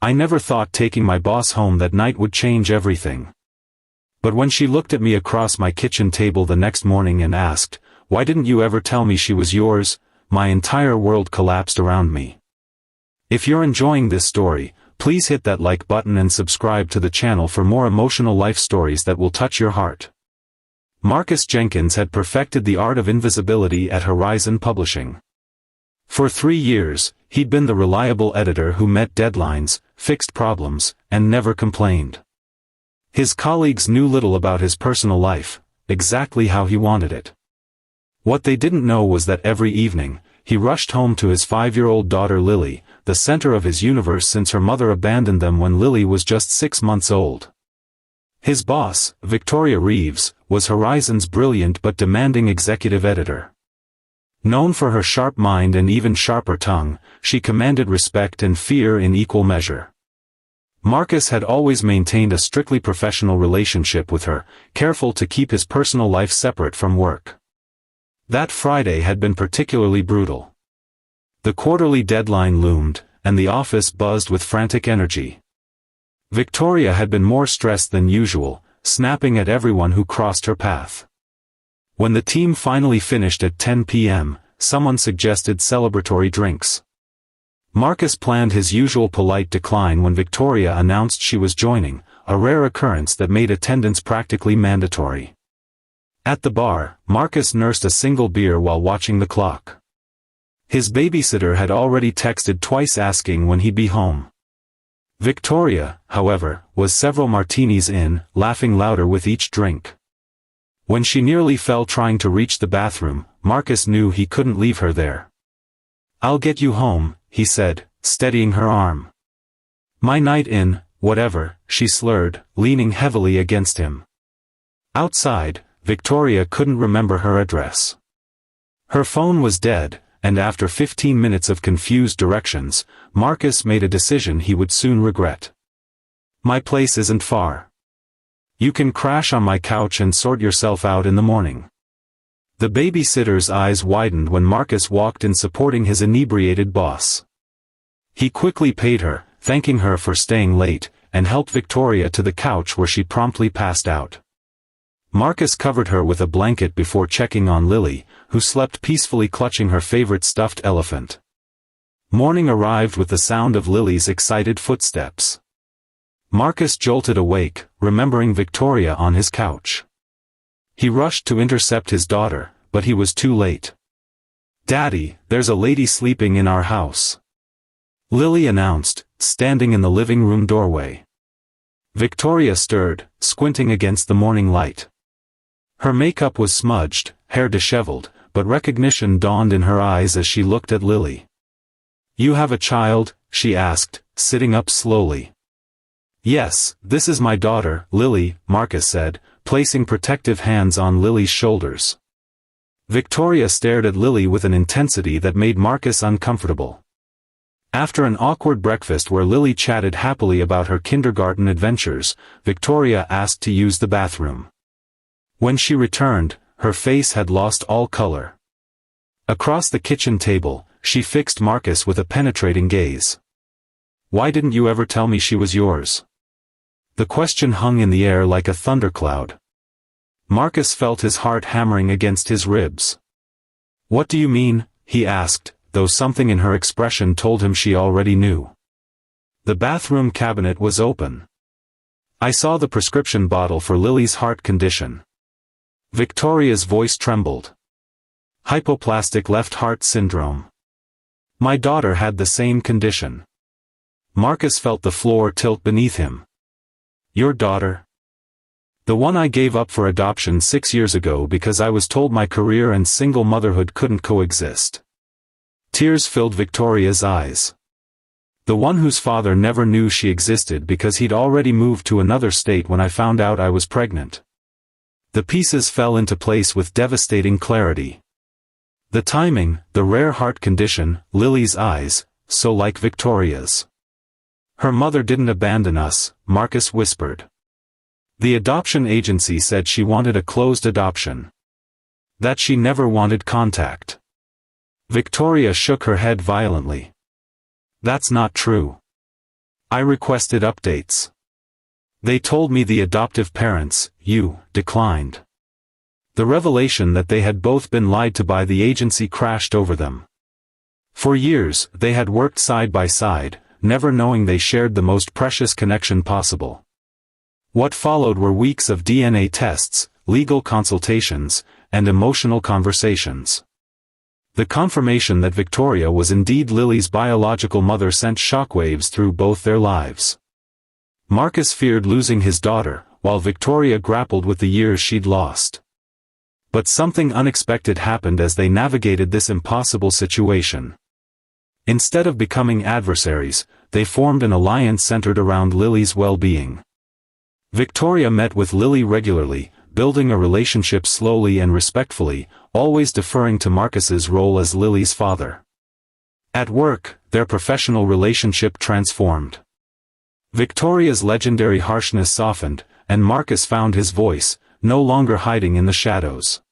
I never thought taking my boss home that night would change everything. But when she looked at me across my kitchen table the next morning and asked, "Why didn't you ever tell me she was yours?" my entire world collapsed around me. If you're enjoying this story, please hit that like button and subscribe to the channel for more emotional life stories that will touch your heart. Marcus Jenkins had perfected the art of invisibility at Horizon Publishing. For 3 years, he'd been the reliable editor who met deadlines, fixed problems, and never complained. His colleagues knew little about his personal life, exactly how he wanted it. What they didn't know was that every evening, he rushed home to his 5-year-old daughter Lily, the center of his universe since her mother abandoned them when Lily was just 6 months old. His boss, Victoria Reeves, was Horizon's brilliant but demanding executive editor. Known for her sharp mind and even sharper tongue, she commanded respect and fear in equal measure. Marcus had always maintained a strictly professional relationship with her, careful to keep his personal life separate from work. That Friday had been particularly brutal. The quarterly deadline loomed, and the office buzzed with frantic energy. Victoria had been more stressed than usual, snapping at everyone who crossed her path. When the team finally finished at 10 p.m., someone suggested celebratory drinks. Marcus planned his usual polite decline when Victoria announced she was joining, a rare occurrence that made attendance practically mandatory. At the bar, Marcus nursed a single beer while watching the clock. His babysitter had already texted twice asking when he'd be home. Victoria, however, was several martinis in, laughing louder with each drink. When she nearly fell trying to reach the bathroom, Marcus knew he couldn't leave her there. "I'll get you home," he said, steadying her arm. "My night in, whatever," she slurred, leaning heavily against him. Outside, Victoria couldn't remember her address. Her phone was dead, and after 15 minutes of confused directions, Marcus made a decision he would soon regret. "My place isn't far. You can crash on my couch and sort yourself out in the morning." The babysitter's eyes widened when Marcus walked in supporting his inebriated boss. He quickly paid her, thanking her for staying late, and helped Victoria to the couch where she promptly passed out. Marcus covered her with a blanket before checking on Lily, who slept peacefully clutching her favorite stuffed elephant. Morning arrived with the sound of Lily's excited footsteps. Marcus jolted awake, remembering Victoria on his couch. He rushed to intercept his daughter, but he was too late. "Daddy, there's a lady sleeping in our house," Lily announced, standing in the living room doorway. Victoria stirred, squinting against the morning light. Her makeup was smudged, hair disheveled, but recognition dawned in her eyes as she looked at Lily. "You have a child?" she asked, sitting up slowly. "Yes, this is my daughter, Lily," Marcus said, placing protective hands on Lily's shoulders. Victoria stared at Lily with an intensity that made Marcus uncomfortable. After an awkward breakfast where Lily chatted happily about her kindergarten adventures, Victoria asked to use the bathroom. When she returned, her face had lost all color. Across the kitchen table, she fixed Marcus with a penetrating gaze. "Why didn't you ever tell me she was yours?" The question hung in the air like a thundercloud. Marcus felt his heart hammering against his ribs. "What do you mean?" he asked, though something in her expression told him she already knew. The bathroom cabinet was open. "I saw the prescription bottle for Lily's heart condition." Victoria's voice trembled. "Hypoplastic left heart syndrome. My daughter had the same condition." Marcus felt the floor tilt beneath him. "Your daughter?" "The one I gave up for adoption 6 years ago because I was told my career and single motherhood couldn't coexist." Tears filled Victoria's eyes. "The one whose father never knew she existed because he'd already moved to another state when I found out I was pregnant." The pieces fell into place with devastating clarity. The timing, the rare heart condition, Lily's eyes, so like Victoria's. "Her mother didn't abandon us," Marcus whispered. "The adoption agency said she wanted a closed adoption. That she never wanted contact." Victoria shook her head violently. "That's not true." I requested updates. They told me the adoptive parents, you, declined. The revelation that they had both been lied to by the agency crashed over them. For years, they had worked side by side, never knowing they shared the most precious connection possible. What followed were weeks of DNA tests, legal consultations, and emotional conversations. The confirmation that Victoria was indeed Lily's biological mother sent shockwaves through both their lives. Marcus feared losing his daughter, while Victoria grappled with the years she'd lost. But something unexpected happened as they navigated this impossible situation. Instead of becoming adversaries, they formed an alliance centered around Lily's well-being. Victoria met with Lily regularly, building a relationship slowly and respectfully, always deferring to Marcus's role as Lily's father. At work, their professional relationship transformed. Victoria's legendary harshness softened, and Marcus found his voice, no longer hiding in the shadows.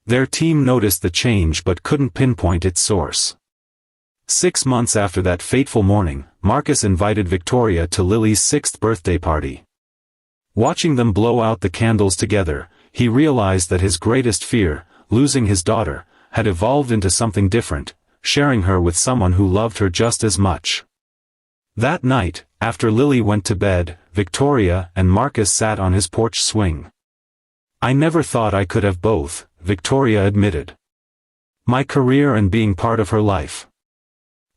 Their team noticed the change but couldn't pinpoint its source. 6 months after that fateful morning, Marcus invited Victoria to Lily's 6th birthday party. Watching them blow out the candles together, he realized that his greatest fear, losing his daughter, had evolved into something different, sharing her with someone who loved her just as much. That night, after Lily went to bed, Victoria and Marcus sat on his porch swing. "I never thought I could have both," Victoria admitted. "My career and being part of her life.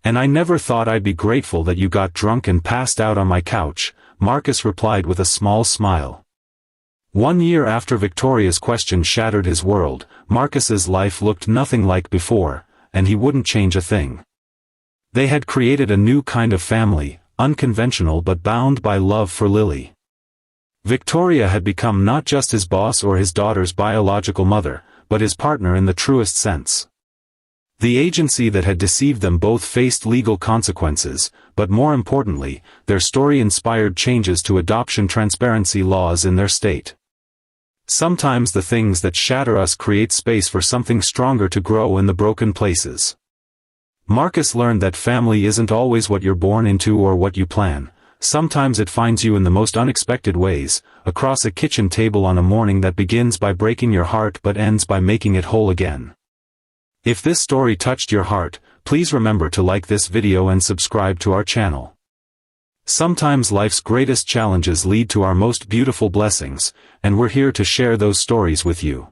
And I never thought I'd be grateful that you got drunk and passed out on my couch," Marcus replied with a small smile. 1 year after Victoria's question shattered his world, Marcus's life looked nothing like before, and he wouldn't change a thing. They had created a new kind of family, unconventional but bound by love for Lily. Victoria had become not just his boss or his daughter's biological mother, but his partner in the truest sense. The agency that had deceived them both faced legal consequences, but more importantly, their story inspired changes to adoption transparency laws in their state. Sometimes the things that shatter us create space for something stronger to grow in the broken places. Marcus learned that family isn't always what you're born into or what you plan. Sometimes it finds you in the most unexpected ways, across a kitchen table on a morning that begins by breaking your heart but ends by making it whole again. If this story touched your heart, please remember to like this video and subscribe to our channel. Sometimes life's greatest challenges lead to our most beautiful blessings, and we're here to share those stories with you.